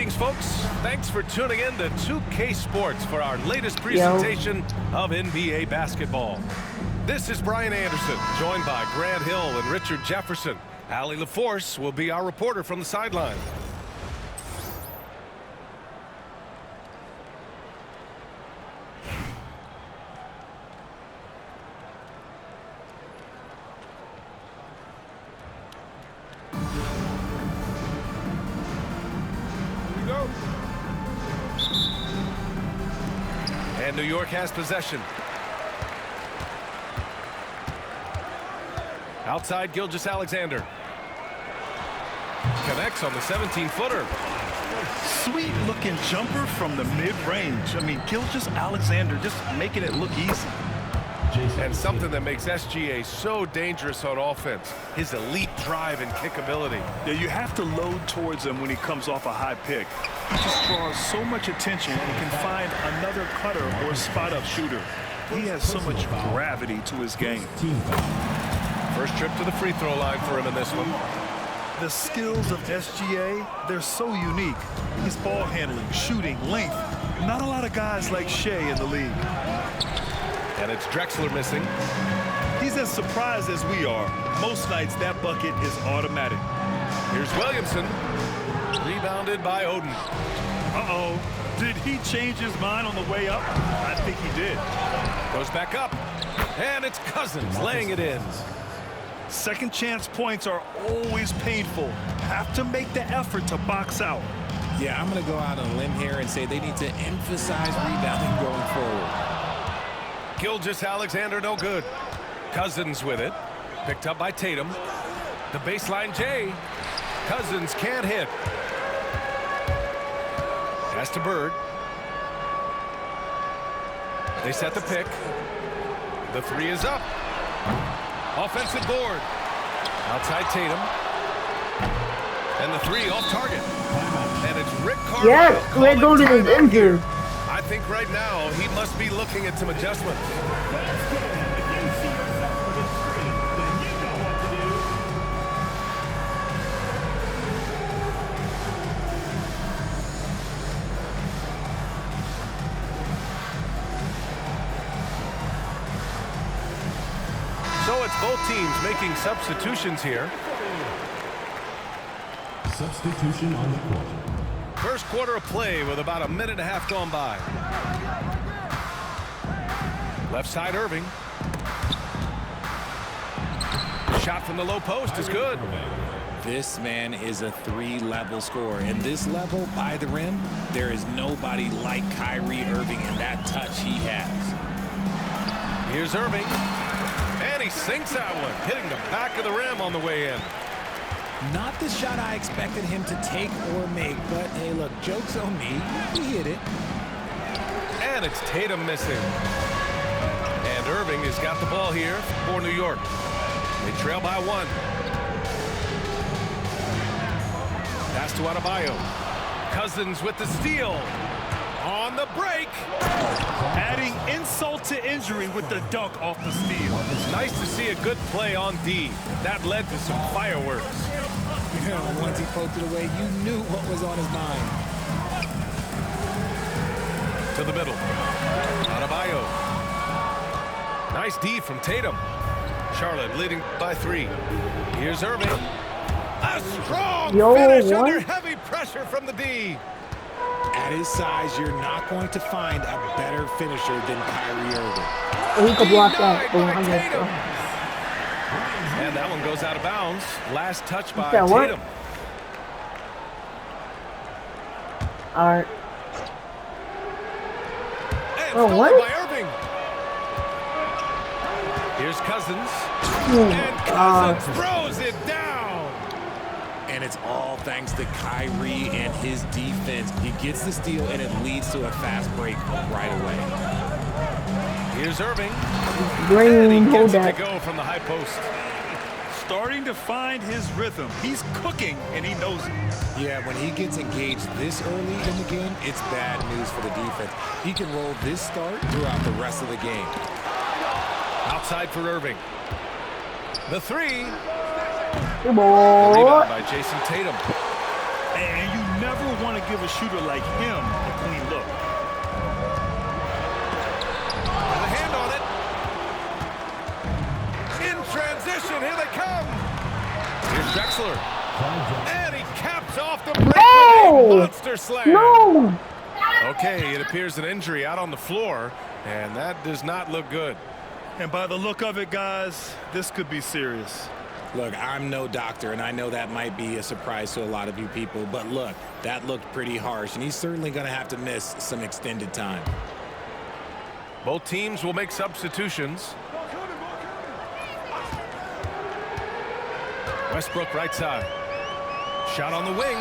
Greetings, folks. Thanks for tuning in to 2K Sports for our latest presentation of NBA basketball. This is Brian Anderson, joined by Grant Hill and Richard Jefferson. Allie LaForce will be our reporter from the sideline. And New York has possession. Outside, Gilgeous-Alexander. Connects on the 17-footer. Sweet-looking jumper from the mid-range. I mean, Gilgeous-Alexander just making it look easy. And something that makes SGA so dangerous on offense, his elite drive and kickability. Yeah, you have to load towards him when he comes off a high pick. He just draws so much attention and can find another cutter or spot-up shooter. He has so much gravity to his game. First trip to the free throw line for him in this one. The skills of SGA, they're so unique. His ball handling, shooting, length. Not a lot of guys like Shea in the league. And it's Drexler missing. He's as surprised as we are. Most nights, that bucket is automatic. Here's Williamson. Rebounded by Oden. Uh-oh. Did he change his mind on the way up? I think he did. Goes back up. And it's Cousins laying it in. Second chance points are always painful. Have to make the effort to box out. Yeah, I'm going to go out on a limb here and say they need to emphasize rebounding going forward. Gilgeous-Alexander no good. Cousins with it. Picked up by Tatum. The baseline J. Cousins can't hit. Pass to Bird. They set the pick. The three is up. Offensive board. Outside Tatum. And the three off target. And it's Rick Carlisle. Yes, Greg Golden is injured. I think right now he must be looking at some adjustments. So it's both teams making substitutions here. Substitution on the court. First quarter of play with about a minute and a half gone by. Left side Irving. Shot from the low post is good. This man is a three-level scorer. And this level by the rim, there is nobody like Kyrie Irving in that touch he has. Here's Irving. And he sinks that one, hitting the back of the rim on the way in. Not the shot I expected him to take or make, but hey, look, joke's on me. He hit it. And it's Tatum missing. And Irving has got the ball here for New York. They trail by one. Pass to Adebayo. Cousins with the steal. On the break. Adding insult to injury with the dunk off the steal. It's nice to see a good play on D. That led to some fireworks. Once he poked it away, you knew what was on his mind. To the middle. Adebayo. Nice D from Tatum. Charlotte leading by 3. Here's Irving. A strong finish under heavy pressure from the D. At his size, you're not going to find a better finisher than Kyrie Irving. He could block that. And that one goes out of bounds. Last touch by Tatum. All right. And oh, what? By Irving. Here's Cousins. And Cousins throws it down. And it's all thanks to Kyrie and his defense. He gets the steal, and it leads to a fast break right away. Here's Irving. Green, and he hold gets it that. to go from the high post. Starting to find his rhythm. He's cooking, and he knows it. Yeah, when he gets engaged this early in the game, it's bad news for the defense. He can roll this start throughout the rest of the game. Outside for Irving. The three. Come on. Rebound by Jason Tatum. And you never want to give a shooter like him a clean look. And a hand on it. In transition, here they come. Here's Drexler. And he caps off the break with a monster slam. No! Okay, it appears an injury out on the floor, and that does not look good. And by the look of it, guys, this could be serious. Look, I'm no doctor, and I know that might be a surprise to a lot of you people, but look, that looked pretty harsh, and he's certainly going to have to miss some extended time. Both teams will make substitutions. Westbrook right side. Shot on the wing.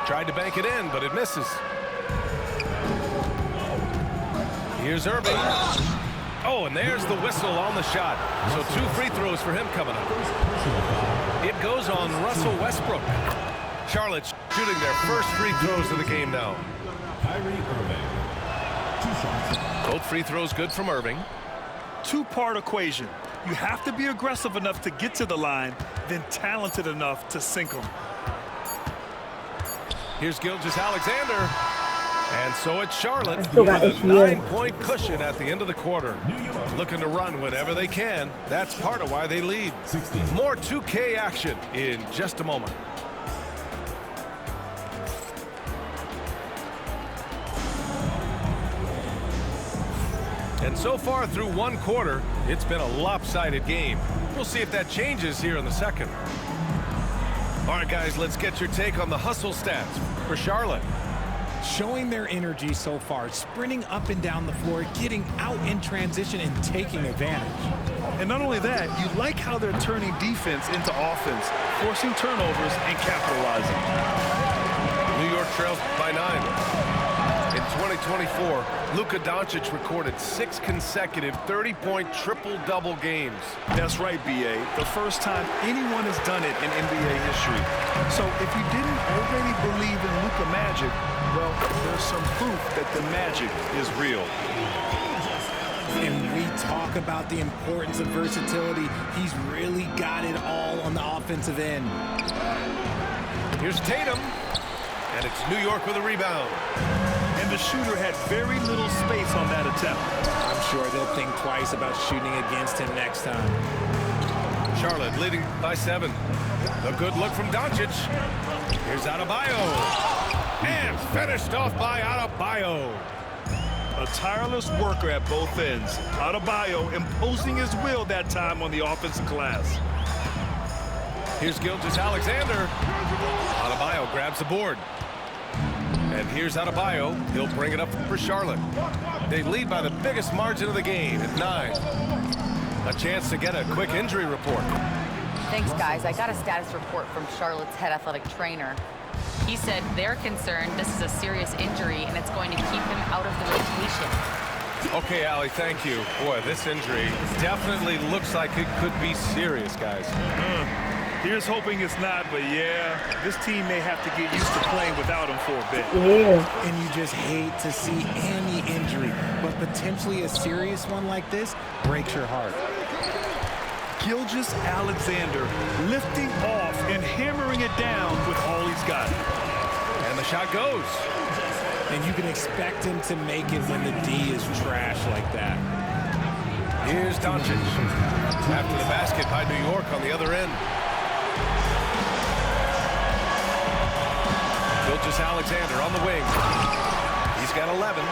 Tried to bank it in, but it misses. Here's Irving. Oh, and there's the whistle on the shot. So 2 free throws for him coming up. It goes on Russell Westbrook. Charlotte shooting their first free throws of the game now. Kyrie Irving. 2 shots. Both free throws good from Irving. Two-part equation. You have to be aggressive enough to get to the line, then talented enough to sink them. Here's Gilgeous-Alexander. And so it's Charlotte still with got a this year. 9-point cushion at the end of the quarter. Looking to run whenever they can. That's part of why they lead. 16. More 2K action in just a moment. And so far through 1 quarter, it's been a lopsided game. We'll see if that changes here in the second. All right, guys, let's get your take on the hustle stats for Charlotte. Showing their energy so far, sprinting up and down the floor, getting out in transition and taking advantage. And not only that, you like how they're turning defense into offense, forcing turnovers and capitalizing. New York trails by 9. In 2024, Luka Doncic recorded 6 consecutive 30-point triple-double games. That's right, B.A. The first time anyone has done it in NBA history. So if you didn't already believe in Luka magic, well, there's some proof that the magic is real. And we talk about the importance of versatility. He's really got it all on the offensive end. Here's Tatum. And it's New York with a rebound. And the shooter had very little space on that attempt. I'm sure they'll think twice about shooting against him next time. Charlotte leading by 7. A good look from Doncic. Here's Adebayo. And finished off by Adebayo. A tireless worker at both ends. Adebayo imposing his will that time on the offensive glass. Here's Gilgeous-Alexander. Adebayo grabs the board. And here's Adebayo. He'll bring it up for Charlotte. They lead by the biggest margin of the game at 9. A chance to get a quick injury report. Thanks, guys. I got a status report from Charlotte's head athletic trainer. He said they're concerned this is a serious injury and it's going to keep him out of the rotation. Okay, Allie, thank you. Boy, this injury definitely looks like it could be serious, guys. Here's hoping it's not, but yeah, this team may have to get used to playing without him for a bit. Yeah. And you just hate to see any injury, but potentially a serious one like this breaks your heart. Gilgeous-Alexander lifting off and hammering it down with all he's got. And the shot goes. And you can expect him to make it when the D is trash like that. Here's Doncic. After the basket by New York on the other end. Gilgeous-Alexander on the wing. He's got 11.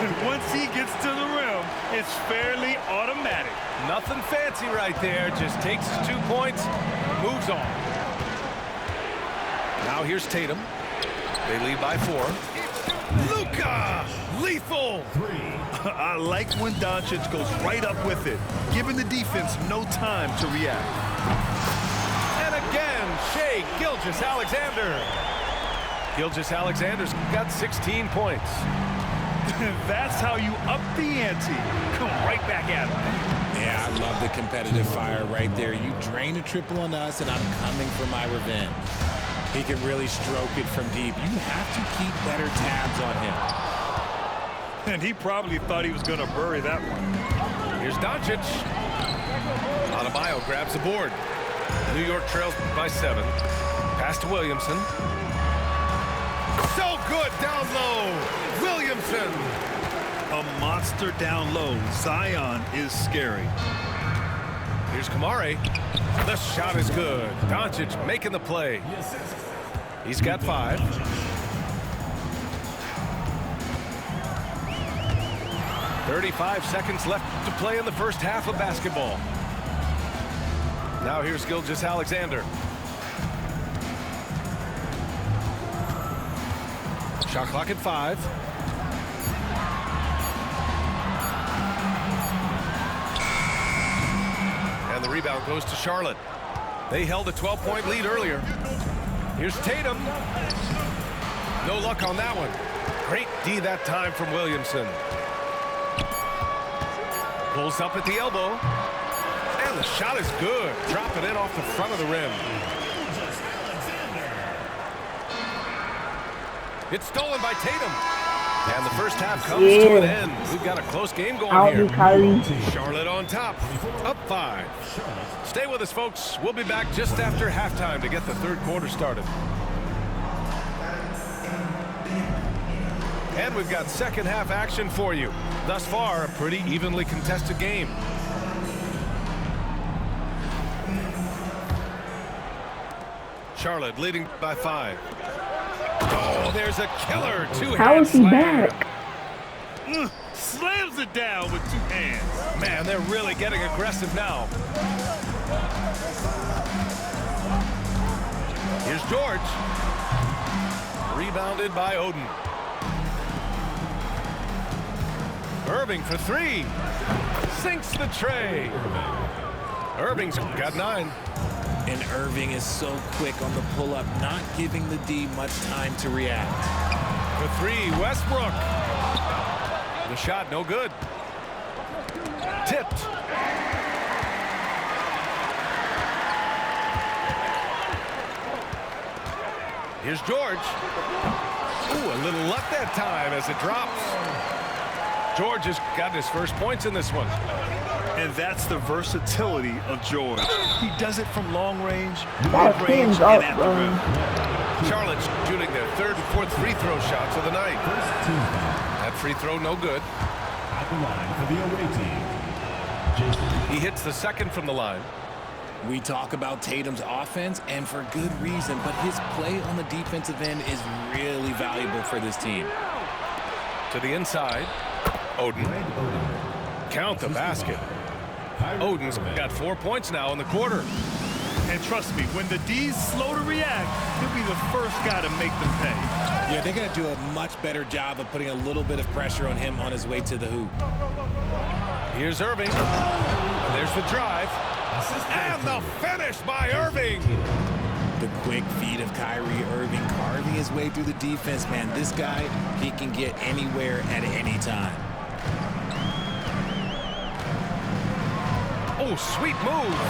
And once he gets to the rim, it's fairly automatic. Nothing fancy right there. Just takes his 2 points, moves on. Now here's Tatum. They lead by 4. Luka! Lethal! 3. I like when Doncic goes right up with it, giving the defense no time to react. And again, Shai Gilgeous-Alexander. Gilgeous-Alexander's got 16 points. That's how you up the ante. Come right back at him. Yeah, I love the competitive fire right there. You drain a triple on us, and I'm coming for my revenge. He can really stroke it from deep. You have to keep better tabs on him. And he probably thought he was going to bury that one. Here's Doncic. Adebayo grabs the board. New York trails by 7. Pass to Williamson. No good down low. Williamson. A monster down low. Zion is scary. Here's Kamari. The shot is good. Doncic making the play. He's got 5. "35 seconds left to play in the first half of basketball. Now here's Gilgeous-Alexander. Shot clock at 5. And the rebound goes to Charlotte. They held a 12-point lead earlier. Here's Tatum. No luck on that one. Great D that time from Williamson. Pulls up at the elbow. And the shot is good. Dropping in off the front of the rim. It's stolen by Tatum. And the first half comes to an end. We've got a close game going here. Charlotte on top. Up 5. Stay with us, folks. We'll be back just after halftime to get the third quarter started. And we've got second half action for you. Thus far, a pretty evenly contested game. Charlotte leading by 5. Oh, there's a killer two-hand slam. Slams it down with 2 hands. Man, they're really getting aggressive now. Here's George. Rebounded by Oden. Irving for 3. Sinks the tray. Irving's got 9. And Irving is so quick on the pull-up, not giving the D much time to react. For 3, Westbrook. The shot, no good. Tipped. Here's George. Ooh, a little luck that time as it drops. George has gotten his first points in this one. And that's the versatility of George. He does it from long range, mid-range, and at the rim. Charlotte's shooting their 3rd and 4th free throw shots of the night. That free throw no good. At the line for the away team, Jason. He hits the 2nd from the line. We talk about Tatum's offense, and for good reason, but his play on the defensive end is really valuable for this team. To the inside. Oden. Count the basket. Oden's got 4 points now in the quarter. And trust me, when the D's slow to react, he'll be the first guy to make them pay. Yeah, they're going to do a much better job of putting a little bit of pressure on him on his way to the hoop. Here's Irving. And there's the drive. And the finish by Irving. The quick feed of Kyrie Irving carving his way through the defense, man. This guy, he can get anywhere at any time. Oh, sweet move.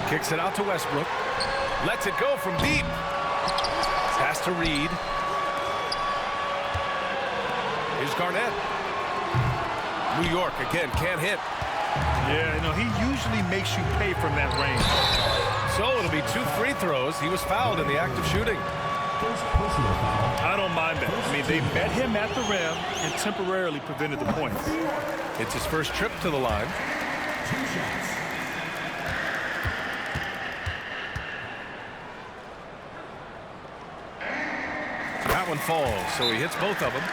Kicks it out to Westbrook. Lets it go from deep. Pass to Reed. Here's Garnett. New York again can't hit. Yeah, you know, he usually makes you pay from that range. So it'll be 2 free throws. He was fouled in the act of shooting. First personal foul. I don't mind that. I mean, they met him at the rim and temporarily prevented the points. It's his first trip to the line. 2 shots. That one falls, so he hits both of them.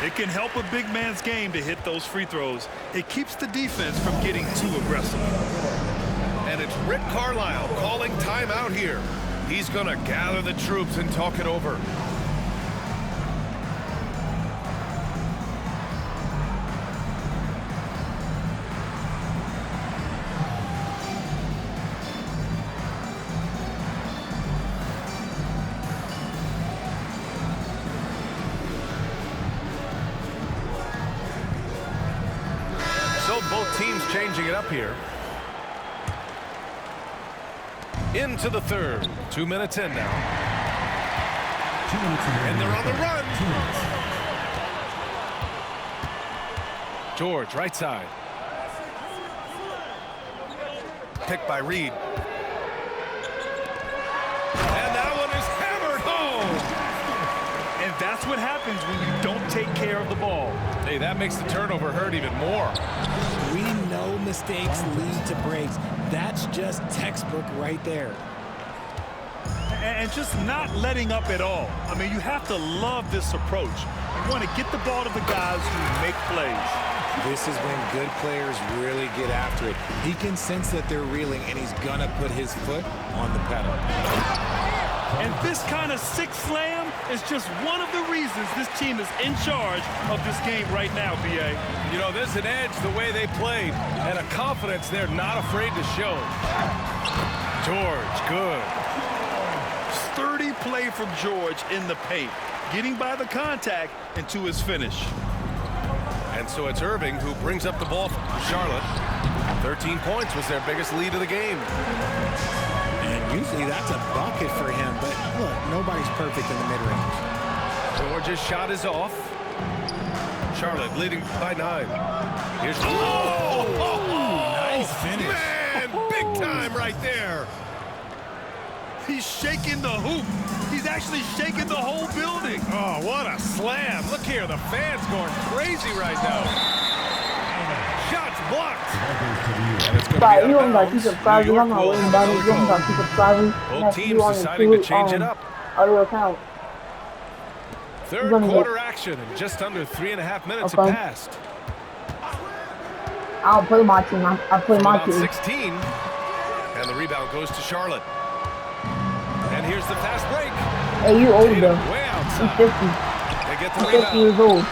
It can help a big man's game to hit those free throws. It keeps the defense from getting too aggressive. And it's Rick Carlisle calling timeout here. He's going to gather the troops and talk it over. So both teams changing it up here. Into the third. 2 minutes in now. 2 minutes And they're on the run. 2 minutes. George, right side. Picked by Reed. And that one is hammered home. happens when you don't take care of the ball. Hey, that makes the turnover hurt even more. We know mistakes lead to breaks. That's just textbook right there. And just not letting up at all. I mean, you have to love this approach. You want to get the ball to the guys who make plays. This is when good players really get after it. He can sense that they're reeling, and he's going to put his foot on the pedal. And this kind of sick slam is just one of the reasons this team is in charge of this game right now, B.A. You know, there's an edge the way they played and a confidence they're not afraid to show. George, good. Sturdy play from George in the paint, getting by the contact and to his finish. And so it's Irving who brings up the ball for Charlotte. 13 points was their biggest lead of the game. And usually that's a bucket for him, but look, nobody's perfect in the mid-range. George's shot is off. Charlotte leading by 9. Here's Nice finish. Man, big time right there. He's shaking the hoop. He's actually shaking the whole building. Oh, what a slam. Look here, the fans going crazy right now. Shots blocked. And it's going to be out You of don't got to bounds. keep subscribing. New I'm York not will worried about it. another You don't got goal. to keep subscribing. Both teams deciding to change it up. Other account. Third quarter action, and just under 3.5 minutes have passed. I don't play my team. I play my About team. 16, and the rebound goes to Charlotte. And here's the fast break. Hey, you old Tatum though. way He's outside. 50. They get the He's 50 years rebound. old.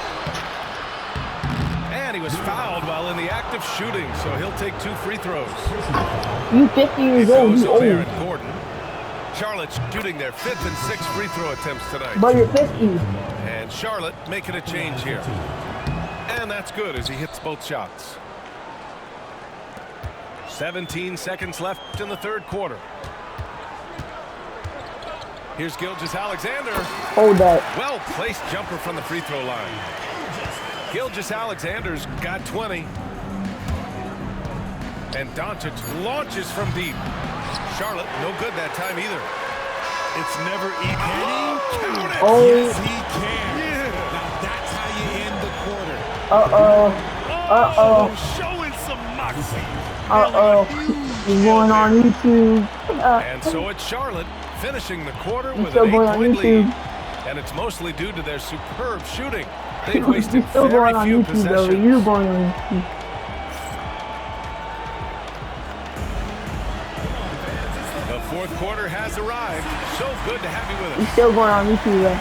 And he was fouled while in the act of shooting, so he'll take 2 free throws. You 50 years It old. goes You to old. Aaron Gordon. Charlotte's shooting their 5th and 6th free throw attempts tonight. But you're 50. And Charlotte making a change here. And that's good as he hits both shots. 17 seconds left in the third quarter. Here's Gilgeous-Alexander. Hold that. Well-placed jumper from the free throw line. Gilgeous-Alexander's got 20. And Doncic launches from deep. Charlotte, no good that time either. It's never easy. Count it! Oh. Yes, he can. Yeah. Now that's how you end the quarter. Showing some moxie. He's going on YouTube. And so it's Charlotte finishing the quarter He's with still an going on 8-point lead. YouTube. And it's mostly due to their superb shooting. They've wasted He's still very going on few YouTube though. possessions. You going on YouTube. The fourth quarter has arrived. So good to have you with us. He's still going on YouTube though.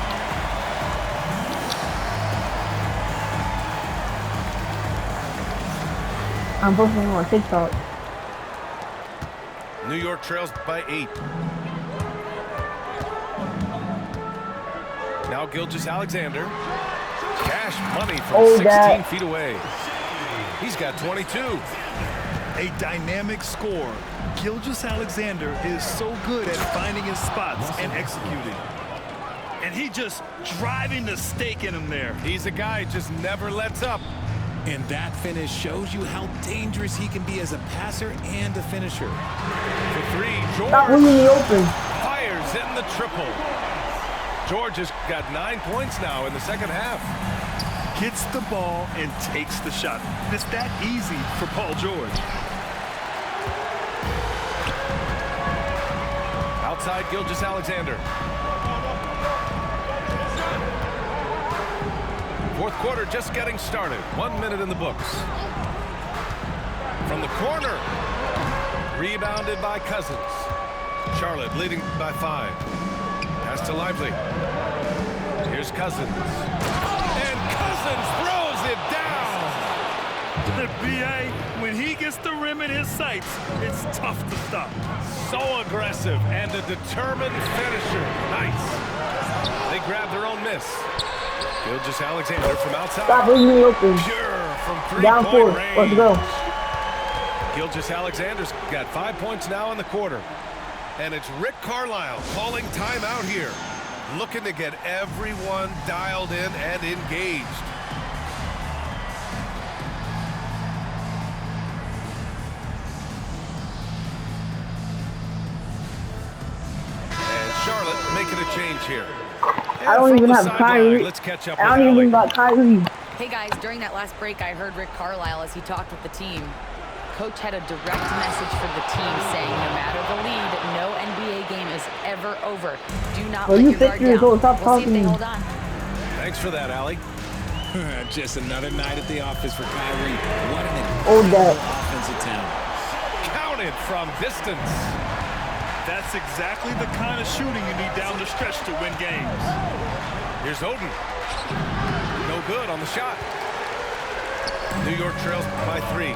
I'm posting him on TikTok. New York trails by 8. Now Gilgeous-Alexander. Cash money from 16 feet away. He's got 22. A dynamic score. Gilgeous-Alexander is so good at finding his spots and executing. And he just driving the stake in him there. He's a guy who just never lets up. And that finish shows you how dangerous he can be as a passer and a finisher. For 3, George Stop leaving me open. fires in the triple. George has got 9 points now in the second half. Gets the ball and takes the shot. It's that easy for Paul George. Outside Gilgeous-Alexander. Fourth quarter just getting started. 1 minute in the books. From the corner. Rebounded by Cousins. Charlotte leading by 5. Pass to Lively. Here's Cousins. And Cousins throws it down. The BA, when he gets the rim in his sights, it's tough to stop. So aggressive and a determined finisher. Nice. They grab their own miss. Gilgeous-Alexander from outside. Stop leaving me open. Pure from Down 4. three-point range. Let's go. Gilgeous-Alexander's got 5 points now in the quarter. And it's Rick Carlisle calling timeout here. Looking to get everyone dialed in and engaged. And Charlotte making a change here. I don't even have Kyrie. Let's catch up I with don't Allie. even got Kyrie. Hey guys, during that last break, I heard Rick Carlisle as he talked with the team. Coach had a direct message for the team saying no matter the lead, no NBA game is ever over. Do not let you your guard 6 years down. old, stop We'll see if talking they to me. hold on. Thanks for that, Allie. Just another night at the office for Kyrie. What an Oh, incredible that. offensive town. Counted from distance. That's exactly the kind of shooting you need down the stretch to win games. Here's Oden. No good on the shot. New York trails by 3.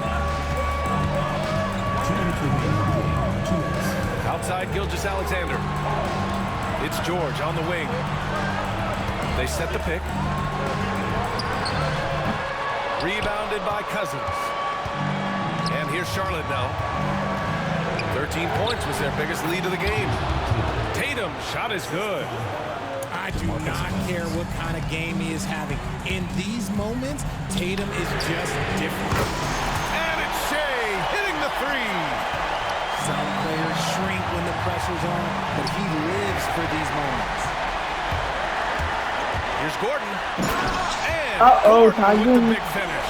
Outside Gilgeous-Alexander. It's George on the wing. They set the pick. Rebounded by Cousins. And here's Charlotte now. 13 points was their biggest lead of the game. Tatum shot is good. I do not care what kind of game he is having. In these moments, Tatum is just different. And it's Shea hitting the 3. Some players shrink when the pressure's on, but he lives for these moments. Here's Gordon. And Uh-oh, Gordon with the Tiger. big finish.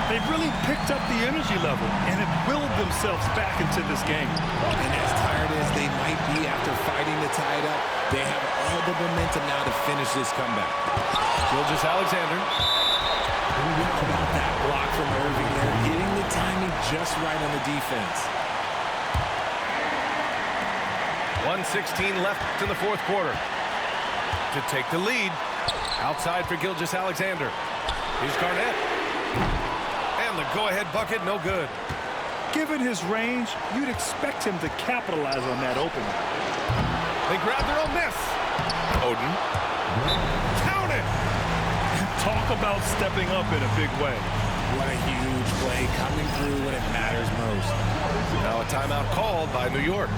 They've really picked up the energy level and have willed themselves back into this game. And as tired as they might be after fighting to tie it up, they have all the momentum now to finish this comeback. Gilgeous-Alexander. About that block from Irving there, getting the timing just right on the defense. 1:16 left in the fourth quarter. To take the lead. Outside for Gilgeous-Alexander. Here's Garnett. And the go-ahead bucket, no good. Given his range, you'd expect him to capitalize on that opening. They grab their own miss. Oden. Count it. Talk about stepping up in a big way. What a huge play coming through when it matters most. Now a timeout called by New York.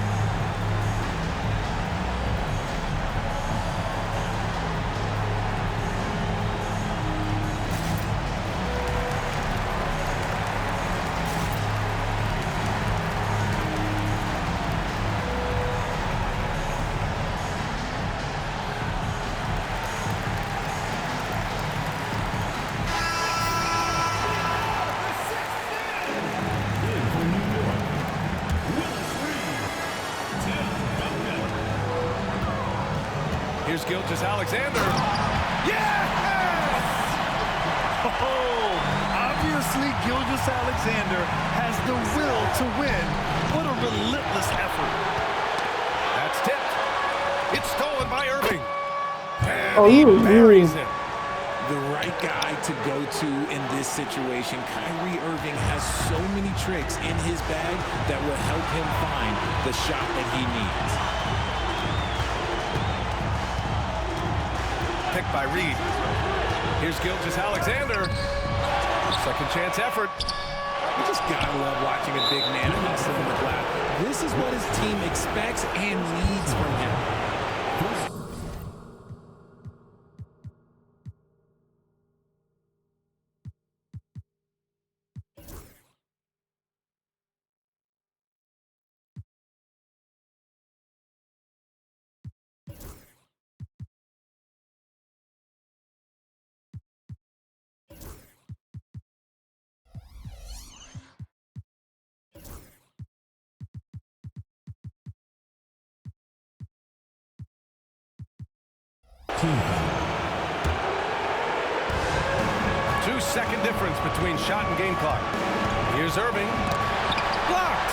Here's Gilgeous-Alexander. Yes! Oh, obviously Gilgeous-Alexander has the will to win. What a relentless effort. That's tipped. It's stolen by Irving. And Oh, he you was buries weird. it. The right guy to go to in this situation. Kyrie Irving has so many tricks in his bag that will help him find the shot that he needs. Picked by Reed. Here's Gilgeous-Alexander. Second chance effort. You just gotta love watching a big man hustle in the glass. This is what his team expects and needs from him. Two-second difference between shot and game clock. Here's Irving. Blocked.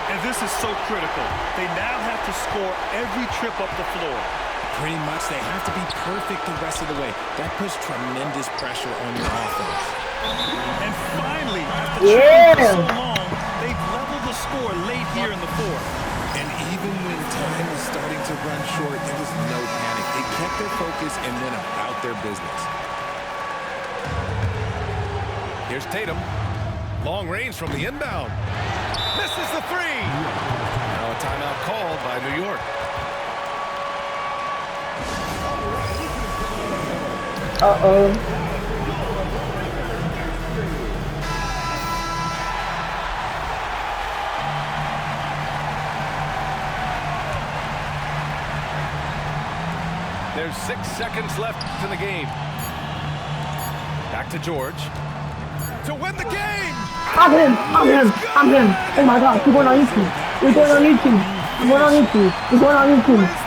And this is so critical. They now have to score every trip up the floor. Pretty much, they have to be perfect the rest of the way. That puts tremendous pressure on your offense. And finally, after Yeah. trailing for so long, they've leveled the score late here in the fourth. And even when time was starting to run short, there was no panic. They kept their focus and went about their business. Here's Tatum. Long range from the inbound. Misses the 3. Now a timeout called by New York. Uh-oh. There's There's 6 seconds left in the game. Back to George. To win the game! I'm him! I'm him! I'm him! Oh my god, we're going on YouTube! We're going on YouTube! We're going on YouTube! We're going on YouTube!